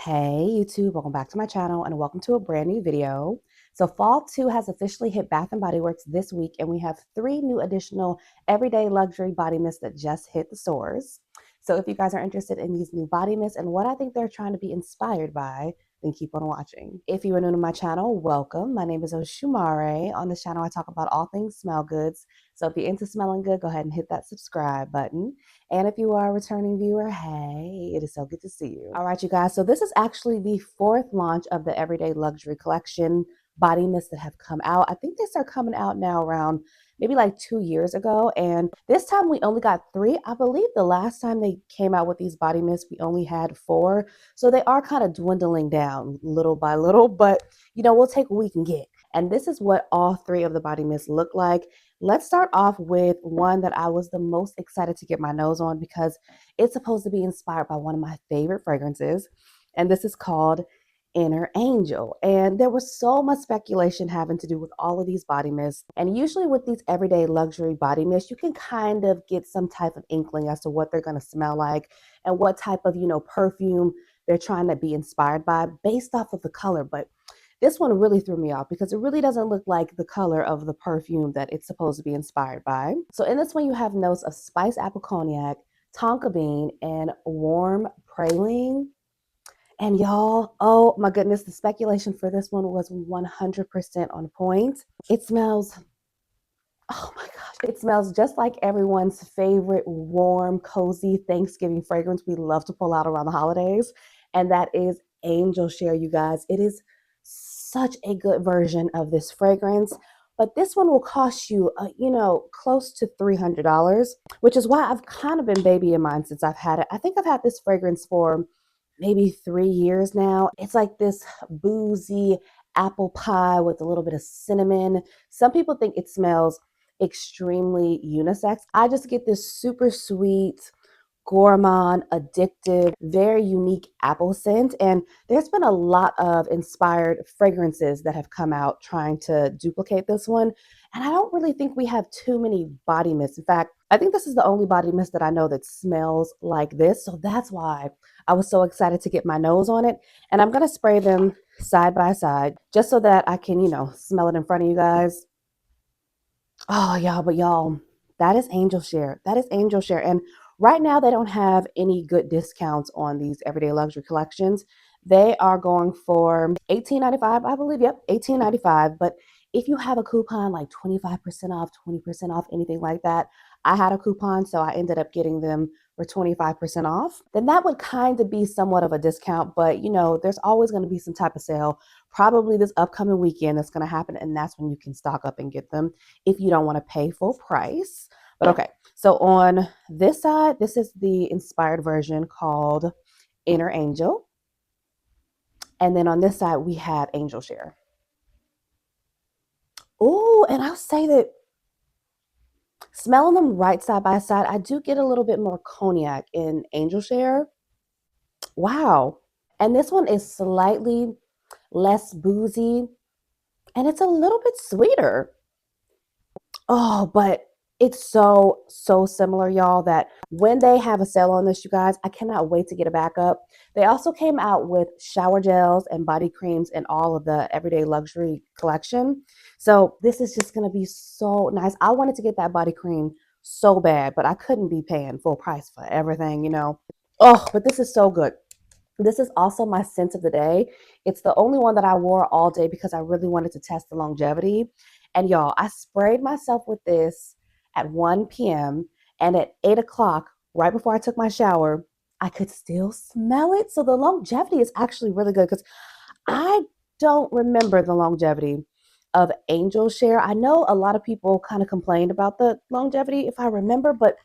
Hey YouTube, welcome back to my channel and welcome to a brand new video. So Fall 2 has officially hit Bath & Body Works this week and we have 3 new additional everyday luxury body mists that just hit the stores. So if you guys are interested in these new body mists and what I think they're trying to be inspired by, then keep on watching. If you are new to my channel, welcome. My name is Oshumare. On this channel, I talk about all things smell goods. So if you're into smelling good, go ahead and hit that subscribe button. And if you are a returning viewer, hey, it is so good to see you. All right, you guys. So this is actually the 4th launch of the Everyday Luxury Collection body mists that have come out. I think they start coming out now around maybe like 2 years ago. And this time we only got 3. I believe the last time they came out with these body mists, we only had 4. So they are kind of dwindling down little by little, but we'll take what we can get. And this is what all 3 of the body mists look like. Let's start off with one that I was the most excited to get my nose on because it's supposed to be inspired by one of my favorite fragrances. And this is called Inner Angel. And there was so much speculation having to do with all of these body mists. And usually with these everyday luxury body mists, you can kind of get some type of inkling as to what they're going to smell like and what type of, perfume they're trying to be inspired by based off of the color. But this one really threw me off because it really doesn't look like the color of the perfume that it's supposed to be inspired by. So in this one, you have notes of spiced apple cognac, tonka bean, and warm praline. And y'all, oh my goodness, the speculation for this one was 100% on point. It smells, oh my gosh, it smells just like everyone's favorite warm, cozy Thanksgiving fragrance we love to pull out around the holidays. And that is Angel Share, you guys. It is such a good version of this fragrance. But this one will cost you, close to $300, which is why I've kind of been babying mine since I've had it. I think I've had this fragrance for maybe 3 years now. It's like this boozy apple pie with a little bit of cinnamon. Some people think it smells extremely unisex. I just get this super sweet, gourmand, addictive, very unique apple scent. And there's been a lot of inspired fragrances that have come out trying to duplicate this one. And I don't really think we have too many body mists. In fact, I think this is the only body mist that I know that smells like this. So that's why I was so excited to get my nose on it. And I'm going to spray them side by side just so that I can, smell it in front of you guys. Oh, y'all, that is Angel Share. That is Angel Share. And right now, they don't have any good discounts on these everyday luxury collections. They are going for $18.95, I believe. Yep, $18.95. But if you have a coupon like 25% off, 20% off, anything like that, I had a coupon, so I ended up getting them for 25% off. Then that would kind of be somewhat of a discount, but there's always going to be some type of sale. Probably this upcoming weekend that's going to happen, and that's when you can stock up and get them if you don't want to pay full price. But okay, so on this side, this is the inspired version called Inner Angel. And then on this side, we have Angel Share. Oh, and I'll say that smelling them right side by side, I do get a little bit more cognac in Angel Share. Wow. And this one is slightly less boozy and it's a little bit sweeter. Oh, but it's so similar, y'all, that when they have a sale on this, you guys, I cannot wait to get a backup. They also came out with shower gels and body creams and all of the everyday luxury collection. So this is just going to be so nice. I wanted to get that body cream so bad, but I couldn't be paying full price for everything. Oh, but this is so good. This is also my scent of the day. It's the only one that I wore all day because I really wanted to test the longevity. And y'all, I sprayed myself with this at 1 p.m. and at 8 o'clock, right before I took my shower, I could still smell it. So the longevity is actually really good because I don't remember the longevity of Angel Share. I know a lot of people kind of complained about the longevity, if I remember, but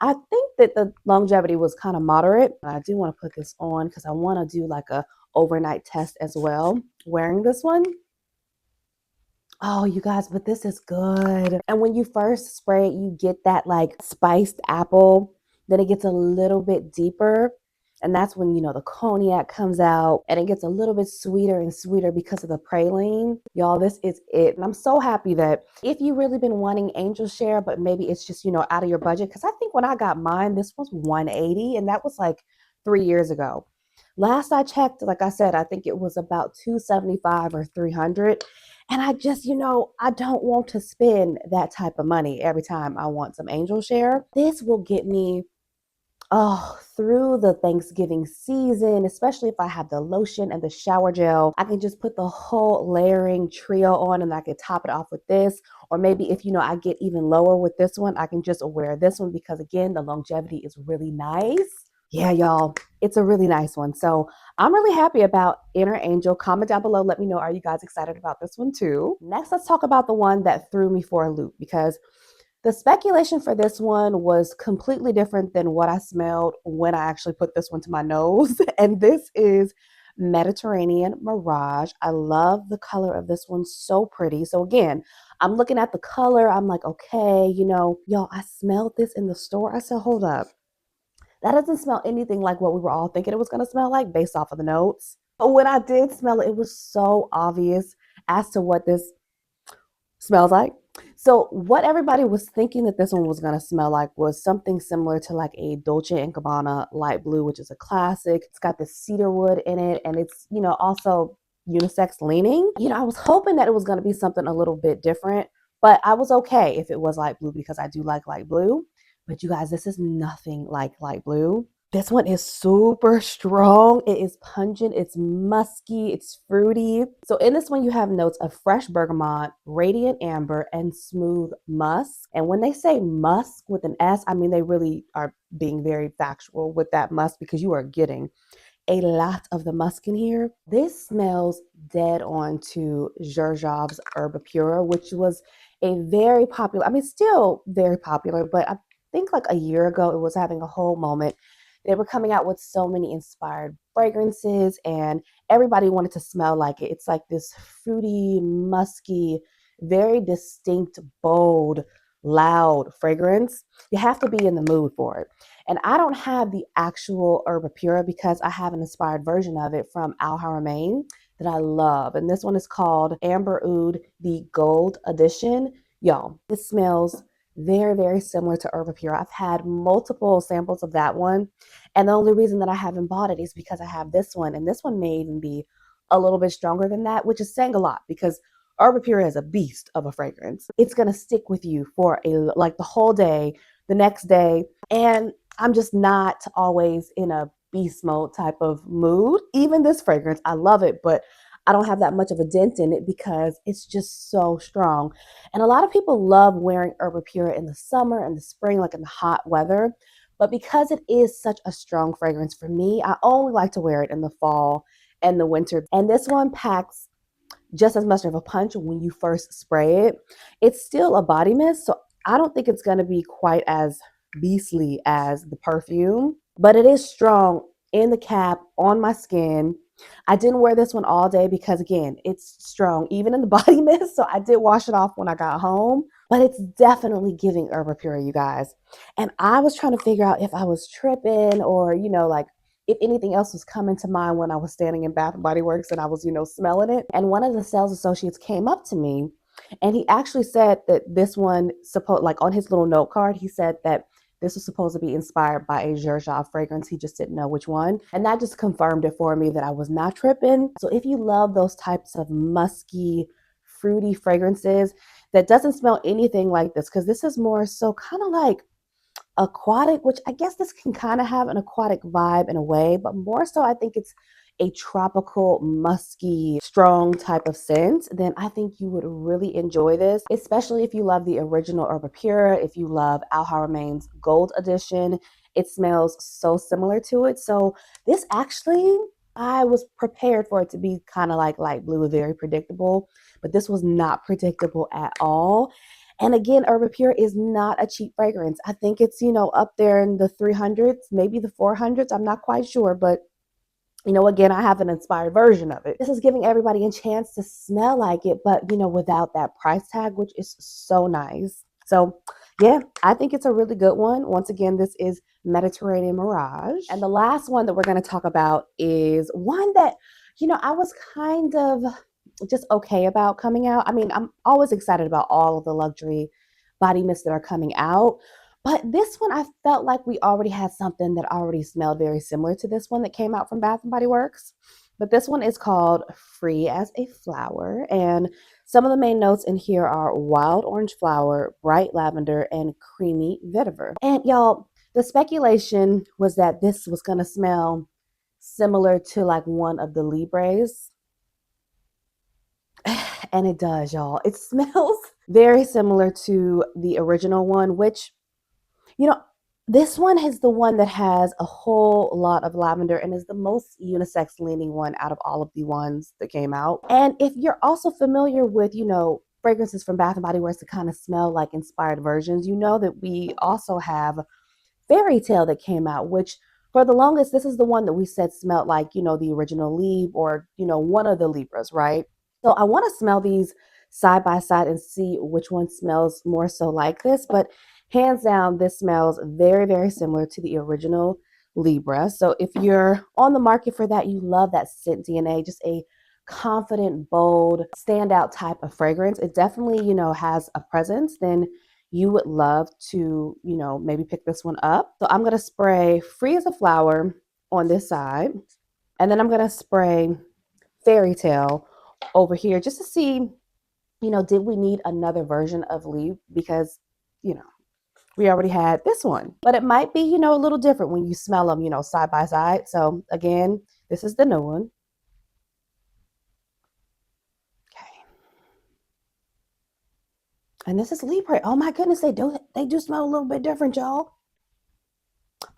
I think that the longevity was kind of moderate. I do want to put this on because I want to do like a overnight test as well wearing this one. Oh, you guys, but this is good. And when you first spray it, you get that like spiced apple. Then it gets a little bit deeper. And that's when, the cognac comes out and it gets a little bit sweeter and sweeter because of the praline. Y'all, this is it. And I'm so happy that if you've really been wanting Angel Share, but maybe it's just, out of your budget. Because I think when I got mine, this was $180 and that was like 3 years ago. Last I checked, like I said, I think it was about 275 or 300. And I just, I don't want to spend that type of money every time I want some angel share. This will get me through the Thanksgiving season, especially if I have the lotion and the shower gel. I can just put the whole layering trio on and I can top it off with this. Or maybe if, I get even lower with this one, I can just wear this one because, again, the longevity is really nice. Yeah, y'all, it's a really nice one. So I'm really happy about Inner Angel. Comment down below. Let me know, are you guys excited about this one too? Next, let's talk about the one that threw me for a loop, because the speculation for this one was completely different than what I smelled when I actually put this one to my nose. And this is Mediterranean Mirage. I love the color of this one. So pretty. So again, I'm looking at the color. I'm like, okay, y'all, I smelled this in the store. I said, hold up. That doesn't smell anything like what we were all thinking it was going to smell like based off of the notes. But when I did smell it, it was so obvious as to what this smells like. So what everybody was thinking that this one was going to smell like was something similar to like a Dolce & Gabbana light blue, which is a classic. It's got the cedar wood in it, and it's, also unisex leaning. I was hoping that it was going to be something a little bit different, but I was okay if it was light blue because I do like light blue. But you guys, this is nothing like light blue. This one is super strong. It is pungent. It's musky. It's fruity. So in this one, you have notes of fresh bergamot, radiant amber, and smooth musk. And when they say musk with an S, I mean, they really are being very factual with that musk, because you are getting a lot of the musk in here. This smells dead on to Xerjoff's Herbapura, which was a very popular, still very popular, but I think like a year ago, it was having a whole moment. They were coming out with so many inspired fragrances and everybody wanted to smell like it. It's like this fruity, musky, very distinct, bold, loud fragrance. You have to be in the mood for it. And I don't have the actual Herbapura because I have an inspired version of it from Al Haramain that I love. And this one is called Amber Oud, the Gold Edition. Y'all, this smells very, very similar to Herbapura. I've had multiple samples of that one. And the only reason that I haven't bought it is because I have this one. And this one may even be a little bit stronger than that, which is saying a lot because Herbapura is a beast of a fragrance. It's going to stick with you for like the whole day, the next day. And I'm just not always in a beast mode type of mood. Even this fragrance, I love it, but I don't have that much of a dent in it because it's just so strong. And a lot of people love wearing Herbapura in the summer and the spring, like in the hot weather. But because it is such a strong fragrance for me, I only like to wear it in the fall and the winter. And this one packs just as much of a punch when you first spray it. It's still a body mist, so I don't think it's going to be quite as beastly as the perfume, but it is strong in the cap, on my skin. I didn't wear this one all day because, again, it's strong even in the body mist, so I did wash it off when I got home, but it's definitely giving Herbapura, you guys. And I was trying to figure out if I was tripping or, like if anything else was coming to mind when I was standing in Bath and Body Works and I was, smelling it. And one of the sales associates came up to me and he actually said that this one, like on his little note card, he said that this was supposed to be inspired by a Xerjoff fragrance. He just didn't know which one. And that just confirmed it for me that I was not tripping. So if you love those types of musky, fruity fragrances that doesn't smell anything like this, because this is more so kind of like aquatic, which I guess this can kind of have an aquatic vibe in a way, but more so I think it's a tropical, musky, strong type of scent, then I think you would really enjoy this, especially if you love the original Herbapura, if you love Al Haramain's Gold Edition. It smells so similar to it. So this actually, I was prepared for it to be kind of like light blue, very predictable, but this was not predictable at all. And again, Herbapura is not a cheap fragrance. I think it's, up there in the 300s, maybe the 400s. I'm not quite sure, but again, I have an inspired version of it. This is giving everybody a chance to smell like it, but, without that price tag, which is so nice. So yeah, I think it's a really good one. Once again, this is Mediterranean Mirage. And the last one that we're going to talk about is one that, I was kind of just okay about coming out. I'm always excited about all of the luxury body mists that are coming out, But this one, I felt like we already had something that already smelled very similar to this one that came out from Bath and Body Works. But this one is called Free as a Flower. And some of the main notes in here are wild orange flower, bright lavender, and creamy vetiver. And y'all, the speculation was that this was going to smell similar to like one of the Libres. And it does, y'all. It smells very similar to the original one, which, you know, this one is the one that has a whole lot of lavender and is the most unisex leaning one out of all of the ones that came out. And if you're also familiar with, fragrances from Bath and Body Works that kind of smell like inspired versions, you know that we also have Fairytale that came out, which for the longest, this is the one that we said smelled like, the original Lib or, one of the Libras, right? So I want to smell these side by side and see which one smells more so like this. But hands down, this smells very, very similar to the original Libra. So if you're on the market for that, you love that scent DNA, just a confident, bold, standout type of fragrance. It definitely, has a presence. Then you would love to, maybe pick this one up. So I'm going to spray Free as a Flower on this side. And then I'm going to spray Fairytale over here just to see, did we need another version of Lib? Because, we already had this one. But it might be, a little different when you smell them, side by side. So again, this is the new one. Okay. And this is Libre. Oh my goodness, they do smell a little bit different, y'all.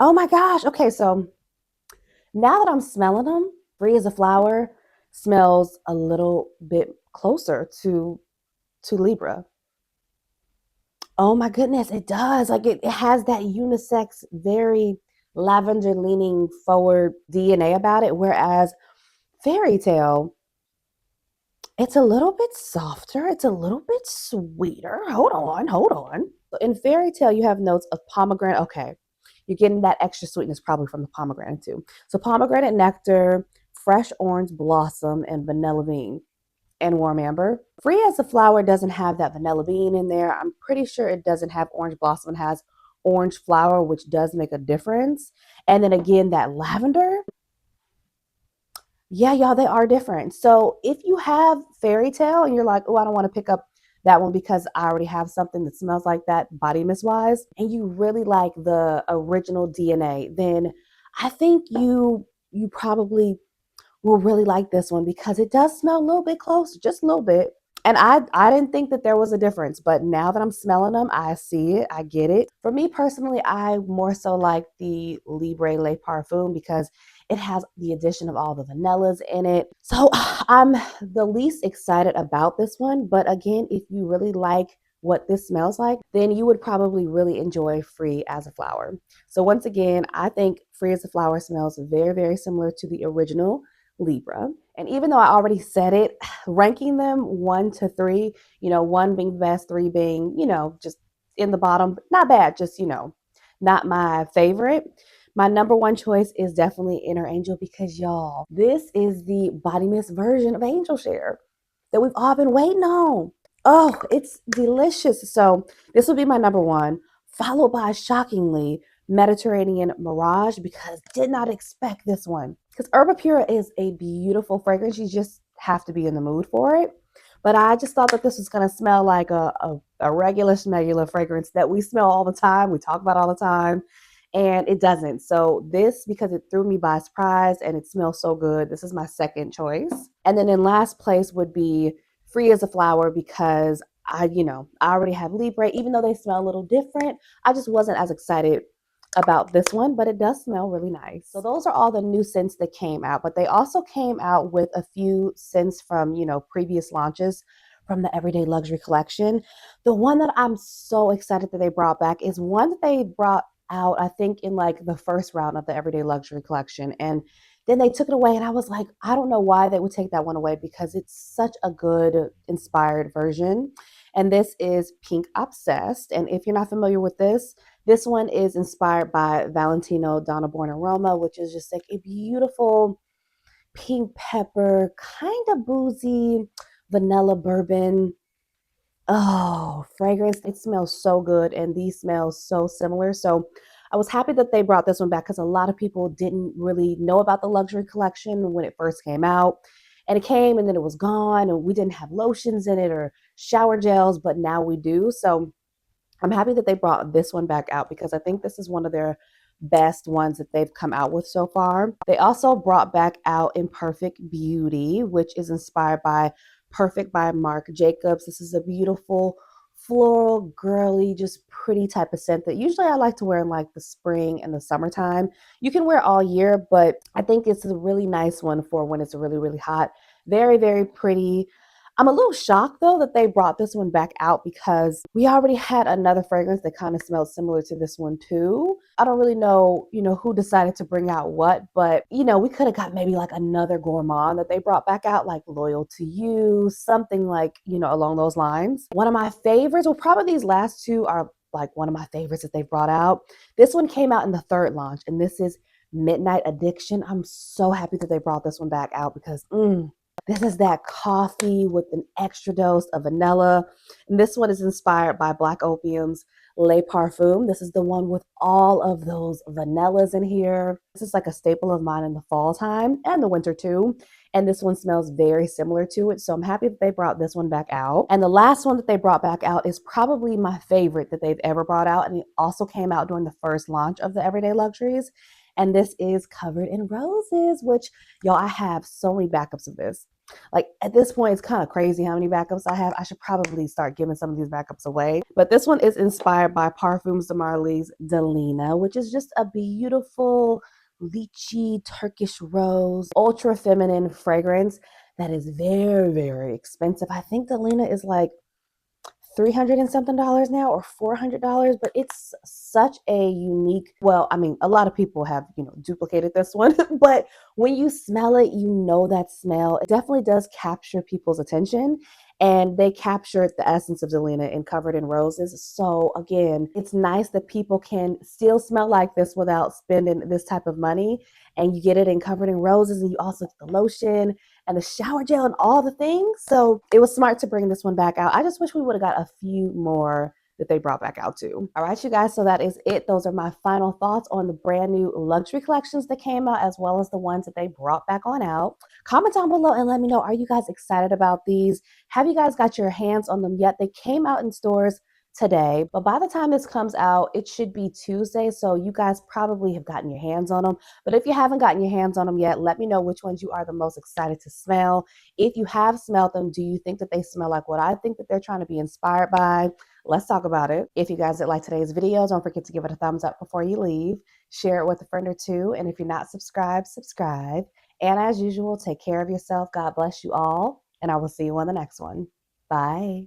Oh my gosh. Okay, so now that I'm smelling them, Free as a Flower smells a little bit closer to Libra. Oh my goodness, it does. Like it has that unisex, very lavender leaning forward DNA about it. Whereas Fairytale, it's a little bit softer. It's a little bit sweeter. Hold on, hold on. In Fairytale, you have notes of pomegranate. Okay, you're getting that extra sweetness probably from the pomegranate too. So pomegranate nectar, fresh orange blossom, and vanilla bean and warm amber. Free as a Flower doesn't have that vanilla bean in there. I'm pretty sure it doesn't have orange blossom. It has orange flower, which does make a difference. And then again, that lavender. Yeah, y'all, they are different. So if you have Fairytale and you're like, oh, I don't want to pick up that one because I already have something that smells like that body mist wise, and you really like the original DNA, then I think you probably will really like this one because it does smell a little bit close, just a little bit. And I didn't think that there was a difference, but now that I'm smelling them, I see it, I get it. For me personally, I more so like the Libre Le Parfum because it has the addition of all the vanillas in it. So I'm the least excited about this one. But again, if you really like what this smells like, then you would probably really enjoy Free as a Flower. So once again, I think Free as a Flower smells very, very similar to the original Libra. And even though I already said it, ranking them 1 to 3, one being the best, 3 being, just in the bottom, not bad, just, not my favorite. My number one choice is definitely Inner Angel because y'all, this is the body mist version of Angel Share that we've all been waiting on. Oh, it's delicious. So this will be my number one, followed by shockingly Mediterranean Mirage because did not expect this one. Because Herba Pura is a beautiful fragrance. You just have to be in the mood for it. But I just thought that this was going to smell like a regular schmegular fragrance that we smell all the time. We talk about all the time. And it doesn't. So this, because it threw me by surprise and it smells so good, this is my second choice. And then in last place would be Free as a Flower because I already have Libre. Even though they smell a little different, I just wasn't as excited about this one, but it does smell really nice. So those are all the new scents that came out, but they also came out with a few scents from, previous launches from the Everyday Luxury collection. The one that I'm so excited that they brought back is one that they brought out, I think, in like the first round of the Everyday Luxury collection. And then they took it away, and I was like, I don't know why they would take that one away because it's such a good inspired version. And this is Pink Obsessed. And if you're not familiar with this one is inspired by Valentino Donna Born Aroma, which is just like a beautiful pink pepper, kind of boozy vanilla bourbon Oh, fragrance. It smells so good, and these smell so similar. So I was happy that they brought this one back because a lot of people didn't really know about the luxury collection when it first came out. And it came and then it was gone, and we didn't have lotions in it or shower gels, but now we do. So I'm happy that they brought this one back out because I think this is one of their best ones that they've come out with so far. They also brought back out Imperfect Beauty, which is inspired by Perfect by Marc Jacobs. This is a beautiful floral, girly, just pretty type of scent that usually I like to wear in like the spring and the summertime. You can wear all year, but I think it's a really nice one for when it's really, really hot. Very, very pretty. I'm a little shocked though that they brought this one back out because we already had another fragrance that kind of smelled similar to this one too. I don't really know, who decided to bring out what, but we could have got maybe like another gourmand that they brought back out, like Loyal to You, something like, along those lines. One of my favorites, well, probably these last two are like one of my favorites that they brought out. This one came out in the third launch, and this is Midnight Addiction. I'm so happy that they brought this one back out because this is that coffee with an extra dose of vanilla. And this one is inspired by Black Opium's Les Parfums. This is the one with all of those vanillas in here. This is like a staple of mine in the fall time and the winter too. And this one smells very similar to it. So I'm happy that they brought this one back out. And the last one that they brought back out is probably my favorite that they've ever brought out. And it also came out during the first launch of the Everyday Luxuries. And this is Covered in Roses, which, y'all, I have so many backups of this. Like at this point, it's kind of crazy how many backups I have. I should probably start giving some of these backups away. But this one is inspired by Parfums de Marly's Delina, which is just a beautiful lychee Turkish rose, ultra feminine fragrance that is very, very expensive. I think Delina is like $300 and something now, or $400, but it's such a unique, well, I mean, a lot of people have duplicated this one, but when you smell it, that smell. It definitely does capture people's attention, and they captured the essence of Zelina in Covered in Roses. So again, it's nice that people can still smell like this without spending this type of money, and you get it in Covered in Roses, and you also get the lotion and the shower gel and all the things. So it was smart to bring this one back out. I just wish we would have got a few more that they brought back out too. All right, you guys, so that is it. Those are my final thoughts on the brand new luxury collections that came out, as well as the ones that they brought back on out. Comment down below and let me know, are you guys excited about these? Have you guys got your hands on them yet? They came out in stores today, but by the time this comes out, it should be Tuesday, so you guys probably have gotten your hands on them. But if you haven't gotten your hands on them yet, let me know which ones you are the most excited to smell. If you have smelled them, do you think that they smell like what I think that they're trying to be inspired by? Let's talk about it. If you guys did like today's video, don't forget to give it a thumbs up before you leave. Share it with a friend or two, and if you're not subscribed, subscribe. And as usual, take care of yourself. God bless you all, and I will see you on the next one. Bye.